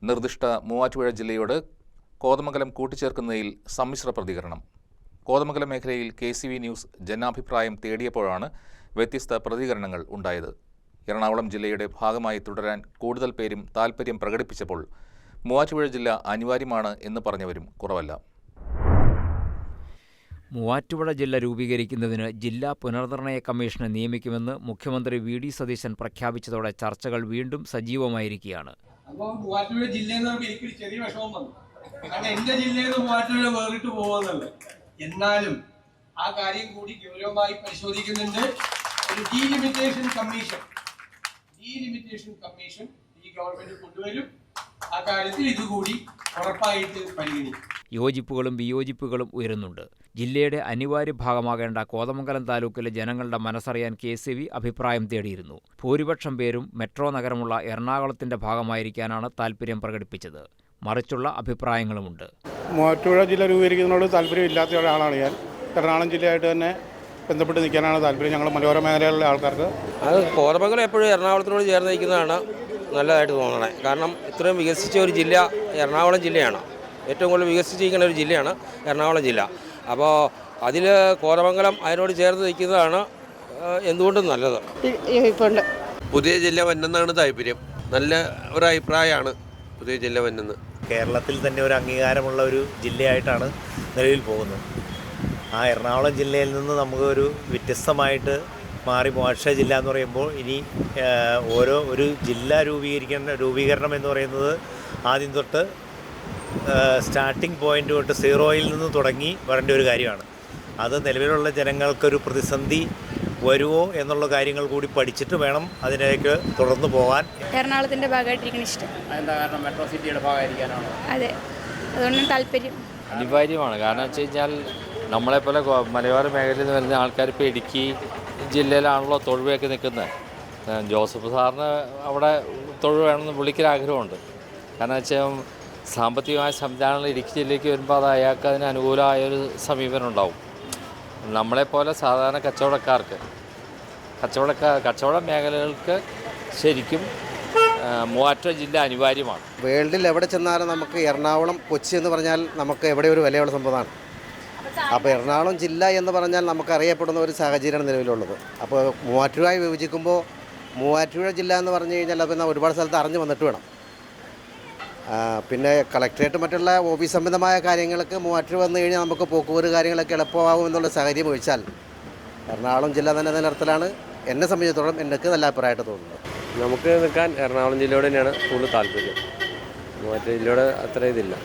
നിർദ്ദിഷ്ട മൂവാറ്റുപുഴ ജില്ലയോട് കോതമംഗലം കൂട്ടിച്ചേർക്കുന്നതിൽ സമ്മിശ്ര പ്രതികരണം. കോതമംഗലം മേഖലയിൽ KCV ന്യൂസ് ജനാഭിപ്രായം തേടിയപ്പോഴാണ് വ്യത്യസ്ത പ്രതികരണങ്ങൾ ഉണ്ടായത്. എറണാകുളം ജില്ലയുടെ ഭാഗമായി തുടരാൻ കൂടുതൽ പേരും താൽപ്പര്യം പ്രകടിപ്പിച്ചപ്പോൾ മൂവാറ്റുപുഴ ജില്ല അനിവാര്യമാണ് എന്ന് പറഞ്ഞവരും കുറവല്ല. മൂവാറ്റുപുഴ ജില്ല രൂപീകരിക്കുന്നതിന് ജില്ലാ പുനർനിർണയ കമ്മീഷനെ നിയമിക്കുമെന്ന് മുഖ്യമന്ത്രി VD സതീശൻ പ്രഖ്യാപിച്ചതോടെ ചർച്ചകൾ വീണ്ടും സജീവമായിരിക്കുകയാണ്. അപ്പോൾ മൂവാറ്റുപുഴ ജില്ലയിൽ നിന്ന് എനിക്ക് ചെറിയ വിഷമം വന്നു. കാരണം എന്റെ ജില്ലയിൽ നിന്ന് മൂവാറ്റുപുഴ വേറിട്ട് പോകുന്നുണ്ട്. എന്നാലും ആ കാര്യം കൂടി ഗൗരവമായി പരിശോധിക്കുന്നുണ്ട്. ഒരു ഡീലിമിറ്റേഷൻ കമ്മീഷൻ ഈ ഗവൺമെന്റ് കൊണ്ടുവരും. ആ കാര്യത്തിൽ ഇതുകൂടി ഉറപ്പായിട്ട് പരിഗണിക്കും. യോജിപ്പുകളും വിയോജിപ്പുകളും ഉയരുന്നുണ്ട്. ജില്ലയുടെ അനിവാര്യ ഭാഗമാകേണ്ട കോതമംഗലം താലൂക്കിലെ ജനങ്ങളുടെ മനസ്സറിയാൻ KCV അഭിപ്രായം തേടിയിരുന്നു. ഭൂരിപക്ഷം പേരും മെട്രോ നഗരമുള്ള എറണാകുളത്തിന്റെ ഭാഗമായിരിക്കാനാണ് താൽപ്പര്യം പ്രകടിപ്പിച്ചത്. മറിച്ചുള്ള അഭിപ്രായങ്ങളുമുണ്ട്. മൂവാറ്റുപുഴ ജില്ല രൂപീകരിക്കുന്നതിനോട് താല്പര്യമില്ലാത്ത ഒരാളാണ് ഞാൻ. എറണാകുളം ജില്ലയായിട്ട് തന്നെ ബന്ധപ്പെട്ട് നിൽക്കാനാണ് താല്പര്യം. ഞങ്ങൾ മലയോര മേഖലകളിലെ ആൾക്കാർക്ക് അത് കോതമംഗലം എപ്പോഴും എറണാകുളത്തിനോട് ചേർന്ന് നിൽക്കുന്നതാണ് നല്ലതായിട്ട് തോന്നണേ. കാരണം ഇത്രയും വികസിച്ച ഒരു ജില്ല എറണാകുളം ജില്ലയാണ്. ഏറ്റവും കൂടുതൽ വികസിച്ചിരിക്കുന്ന ഒരു ജില്ലയാണ് എറണാകുളം ജില്ല. അപ്പോൾ അതിൽ കോതമംഗലം അതിനോട് ചേർന്ന് നിൽക്കുന്നതാണ് എന്തുകൊണ്ടും നല്ലത്. പുതിയ ജില്ല വന്നെന്നാണ് താല്പര്യം. നല്ല ഒരു അഭിപ്രായമാണ് പുതിയ ജില്ല വന്നെന്ന്. കേരളത്തിൽ തന്നെ ഒരു അംഗീകാരമുള്ള ഒരു ജില്ലയായിട്ടാണ് നിലവിൽ പോകുന്നത്. ആ എറണാകുളം ജില്ലയിൽ നിന്ന് നമുക്ക് ഒരു വ്യത്യസ്തമായിട്ട് മാറി മൂവാറ്റുപുഴ ജില്ല എന്ന് പറയുമ്പോൾ ഇനി ഒരു ജില്ല രൂപീകരണം എന്ന് പറയുന്നത് ആദ്യം തൊട്ട് സ്റ്റാർട്ടിംഗ് പോയിൻ്റ് തൊട്ട് സീറോയിൽ നിന്ന് തുടങ്ങി വരേണ്ട ഒരു കാര്യമാണ്. അത് നിലവിലുള്ള ജനങ്ങൾക്കൊരു പ്രതിസന്ധി വരുമോ എന്നുള്ള കാര്യങ്ങൾ കൂടി പഠിച്ചിട്ട് വേണം അതിലേക്ക് തുടർന്ന് പോകാൻ. എറണാകുളത്തിൻ്റെ ഭാഗമായിട്ടിരിക്കണം ഇഷ്ടം. എന്താ കാരണം? മെട്രോ സിറ്റിയുടെ ഭാഗമായിരിക്കാനാണോ? അതെ, അതുകൊണ്ട് താല്പര്യം. അനിവാര്യമാണ്. കാരണം വെച്ച് കഴിഞ്ഞാൽ നമ്മളെപ്പോലെ മലയോര മേഖലയിൽ നിന്ന് വരുന്ന ആൾക്കാർ ഇപ്പോൾ ഇടുക്കി ജില്ലയിലാണല്ലോ തൊഴിലൊക്കെ നിൽക്കുന്നത്. ജോസഫ് സാറിന് അവിടെ തൊഴിൽ വേണമെന്ന് വിളിക്കൊരാഗ്രഹമുണ്ട്. കാരണം വെച്ചാൽ സാമ്പത്തികമായ സംവിധാനങ്ങൾ ഇടുക്കി ജില്ലയ്ക്ക് വരുമ്പോൾ അത് അയാൾക്ക് അതിന് അനുകൂലമായൊരു സമീപനം ഉണ്ടാവും. നമ്മളെപ്പോലെ സാധാരണ കച്ചവട മേഖലകൾക്ക് ശരിക്കും മൂവാറ്റുപുഴ ജില്ല അനിവാര്യമാണ്. വേൾഡിൽ എവിടെ ചെന്നാലും നമുക്ക് എറണാകുളം, കൊച്ചി എന്ന് പറഞ്ഞാൽ നമുക്ക് എവിടെ ഒരു വിലയുള്ള സംഭവമാണ്. അപ്പോൾ എറണാകുളം ജില്ല എന്ന് പറഞ്ഞാൽ നമുക്ക് അറിയപ്പെടുന്ന ഒരു സാഹചര്യമാണ് നിലവിലുള്ളത്. അപ്പോൾ മൂവാറ്റുപുഴ വിഭജിക്കുമ്പോൾ മൂവാറ്റുപുഴ ജില്ല എന്ന് പറഞ്ഞു കഴിഞ്ഞാൽ പിന്നെ ഒരുപാട് സ്ഥലത്ത് അറിഞ്ഞു വന്നിട്ട് വേണം. പിന്നെ കളക്ടറേറ്റ് മറ്റുള്ള ഓഫീസ് സംബന്ധമായ കാര്യങ്ങൾക്ക് മൂവാറ്റുപുഴ വന്നു കഴിഞ്ഞാൽ നമുക്ക് പോക്കുവരവ് കാര്യങ്ങളൊക്കെ എളുപ്പമാകും എന്നുള്ള സാഹചര്യം ഒഴിച്ചാൽ എറണാകുളം ജില്ല തന്നെ നിലനിർത്തലാണ് എന്നെ സംബന്ധിച്ചിടത്തോളം എനിക്ക് നല്ല അഭിപ്രായമായിട്ട് തോന്നുന്നത്. നമുക്ക് നിൽക്കാൻ എറണാകുളം ജില്ലയോട് തന്നെയാണ് കൂടുതൽ താല്പര്യം. മൂവാറ്റുപുഴ ജില്ലയോട് അത്ര ഇതില്ല.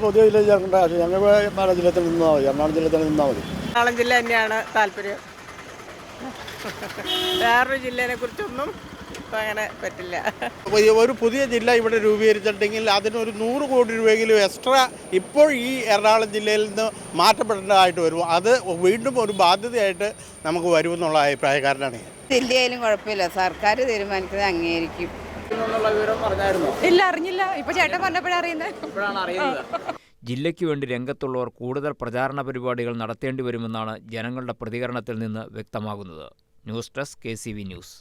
പുതിയ ജില്ലയിൽ ചേർക്കേണ്ട ഞങ്ങൾ എറണാകുളം ജില്ലയിൽ നിന്നാൽ മതി. എറണാകുളം ജില്ലയിൽ തന്നെ നിന്നാൽ മതി. എറണാകുളം ജില്ല തന്നെയാണ് താല്പര്യം. വേറൊരു ജില്ലേനെ കുറിച്ചൊന്നും അങ്ങനെ പറ്റില്ല. ഒരു പുതിയ ജില്ല ഇവിടെ രൂപീകരിച്ചിട്ടുണ്ടെങ്കിൽ അതിനൊരു 100 കോടി രൂപയെങ്കിലും എക്സ്ട്രാ ഇപ്പോൾ ഈ എറണാകുളം ജില്ലയിൽ നിന്ന് മാറ്റപ്പെടേണ്ടതായിട്ട് വരും. അത് വീണ്ടും ഒരു ബാധ്യതയായിട്ട് നമുക്ക് വരുമെന്നുള്ള അഭിപ്രായക്കാരനാണ് ഞാൻ. ജില്ലയിലും കുഴപ്പമില്ല, സർക്കാർ തീരുമാനിക്കുന്നത് അംഗീകരിക്കും. ഇല്ല, അറിഞ്ഞില്ല. ഇപ്പൊ ചേട്ടൻ പറഞ്ഞപ്പോഴറിയുന്നത്. ജില്ലയ്ക്ക് വേണ്ടി രംഗത്തുള്ളവർ കൂടുതൽ പ്രചാരണ പരിപാടികൾ നടത്തേണ്ടി വരുമെന്നാണ് ജനങ്ങളുടെ പ്രതികരണത്തിൽ നിന്ന് വ്യക്തമാകുന്നത്. News desk KCV news.